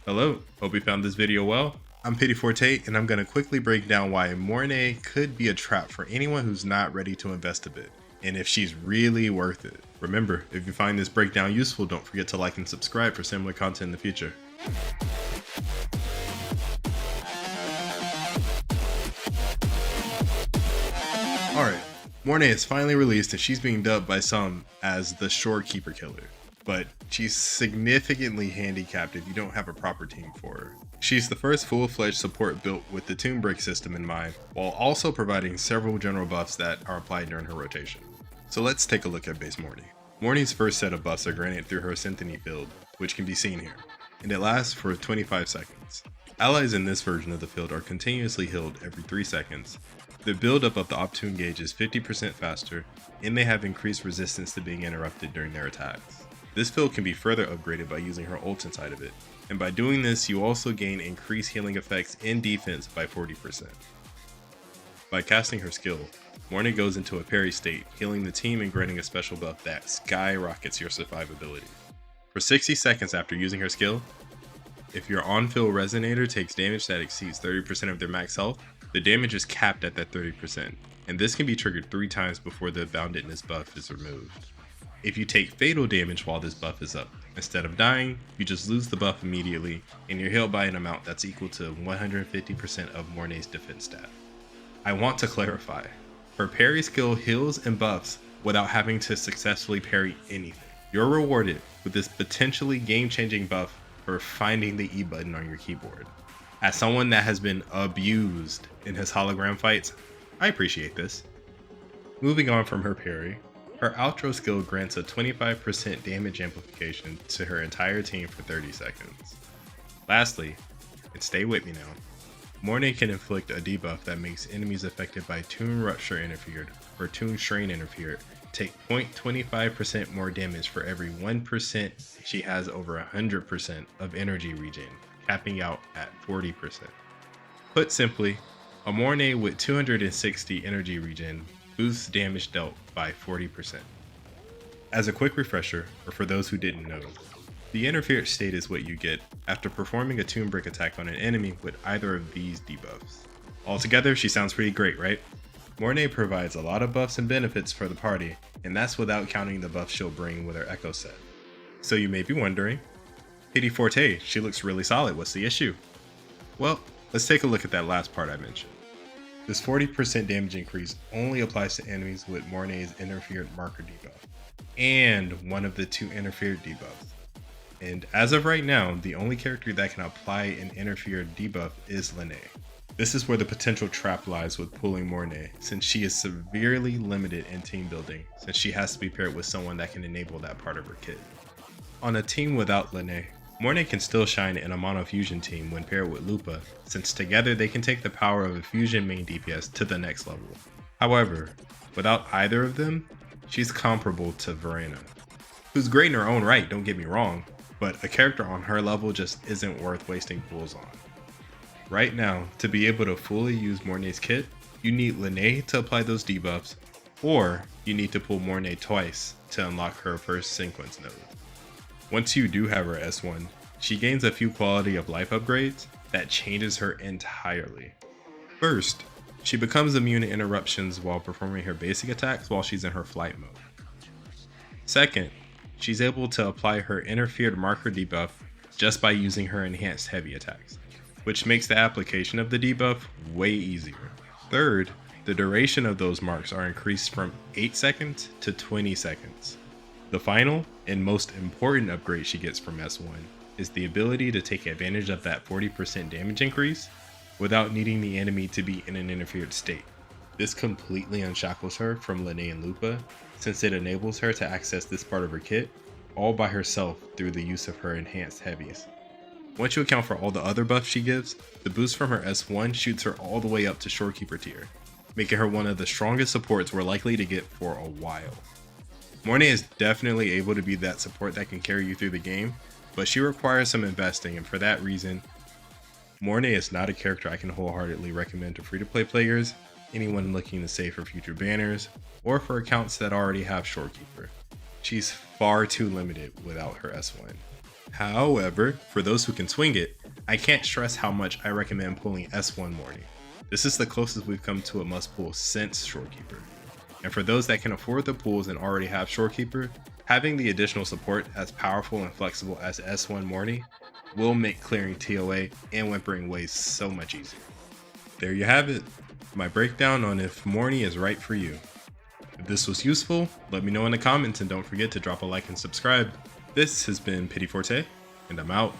Hello, hope you found this video well. I'm Pity4Tate and I'm going to quickly break down why Mornye could be a trap for anyone who's not ready to invest a bit, and if she's really worth it. Remember, if you find this breakdown useful, don't forget to like and subscribe for similar content in the future. Alright, Mornye is finally released and she's being dubbed by some as the Shorekeeper Killer. But she's significantly handicapped if you don't have a proper team for her. She's the first full-fledged support built with the Tomb Break system in mind, while also providing several general buffs that are applied during her rotation. So let's take a look at base Mornye. Mornye's first set of buffs are granted through her Syntony field, which can be seen here, and it lasts for 25 seconds. Allies in this version of the field are continuously healed every 3 seconds. The build-up of the Optune gauge is 50% faster, and they have increased resistance to being interrupted during their attacks. This field can be further upgraded by using her ult inside of it, and by doing this you also gain increased healing effects and defense by 40%. By casting her skill, Mornye goes into a parry state, healing the team and granting a special buff that skyrockets your survivability. For 60 seconds after using her skill, if your on-field resonator takes damage that exceeds 30% of their max health, the damage is capped at that 30%, and this can be triggered 3 times before the boundedness buff is removed. If you take fatal damage while this buff is up, instead of dying, you just lose the buff immediately and you're healed by an amount that's equal to 150% of Mornye's defense stat. I want to clarify, her parry skill heals and buffs without having to successfully parry anything. You're rewarded with this potentially game-changing buff for finding the E button on your keyboard. As someone that has been abused in his hologram fights, I appreciate this. Moving on from her parry, her outro skill grants a 25% damage amplification to her entire team for 30 seconds. Lastly, and stay with me now, Mornye can inflict a debuff that makes enemies affected by Toon Rupture interfered or Toon Strain interfered take 0.25% more damage for every 1% she has over 100% of energy regen, capping out at 40%. Put simply, a Mornye with 260 energy regen boosts damage dealt by 40%. As a quick refresher, or for those who didn't know, the interfered state is what you get after performing a Tomb Break attack on an enemy with either of these debuffs. Altogether, she sounds pretty great, right? Mornye provides a lot of buffs and benefits for the party, and that's without counting the buffs she'll bring with her Echo set. So you may be wondering, Pity4Tate, she looks really solid, what's the issue? Well, let's take a look at that last part I mentioned. This 40% damage increase only applies to enemies with Mornye's interfered marker debuff, and one of the 2 interfered debuffs. And as of right now, the only character that can apply an interfered debuff is Linnea. This is where the potential trap lies with pulling Mornye, since she is severely limited in team building, since she has to be paired with someone that can enable that part of her kit. On a team without Linnea, Mornye can still shine in a mono fusion team when paired with Lupa, since together they can take the power of a fusion main DPS to the next level. However, without either of them, she's comparable to Verena, who's great in her own right, don't get me wrong, but a character on her level just isn't worth wasting pools on. Right now, to be able to fully use Mornye's kit, you need Linnea to apply those debuffs, or you need to pull Mornye twice to unlock her first sequence node. Once you do have her S1, she gains a few quality of life upgrades that changes her entirely. First, she becomes immune to interruptions while performing her basic attacks while she's in her flight mode. Second, she's able to apply her interfered marker debuff just by using her enhanced heavy attacks, which makes the application of the debuff way easier. Third, the duration of those marks are increased from 8 seconds to 20 seconds. The final and most important upgrade she gets from S1 is the ability to take advantage of that 40% damage increase without needing the enemy to be in an interfered state. This completely unshackles her from Linnea and Lupa, since it enables her to access this part of her kit all by herself through the use of her enhanced heavies. Once you account for all the other buffs she gives, the boost from her S1 shoots her all the way up to Shorekeeper tier, making her one of the strongest supports we're likely to get for a while. Mornye is definitely able to be that support that can carry you through the game, but she requires some investing, and for that reason, Mornye is not a character I can wholeheartedly recommend to free-to-play players, anyone looking to save for future banners, or for accounts that already have Shorekeeper. She's far too limited without her S1. However, for those who can swing it, I can't stress how much I recommend pulling S1 Mornye. This is the closest we've come to a must pull since Shorekeeper. And for those that can afford the pulls and already have Shorekeeper, having the additional support as powerful and flexible as S1 Mornye will make clearing TOA and whimpering ways so much easier. There you have it, my breakdown on if Mornye is right for you. If this was useful, let me know in the comments and don't forget to drop a like and subscribe. This has been Pity Forte, and I'm out.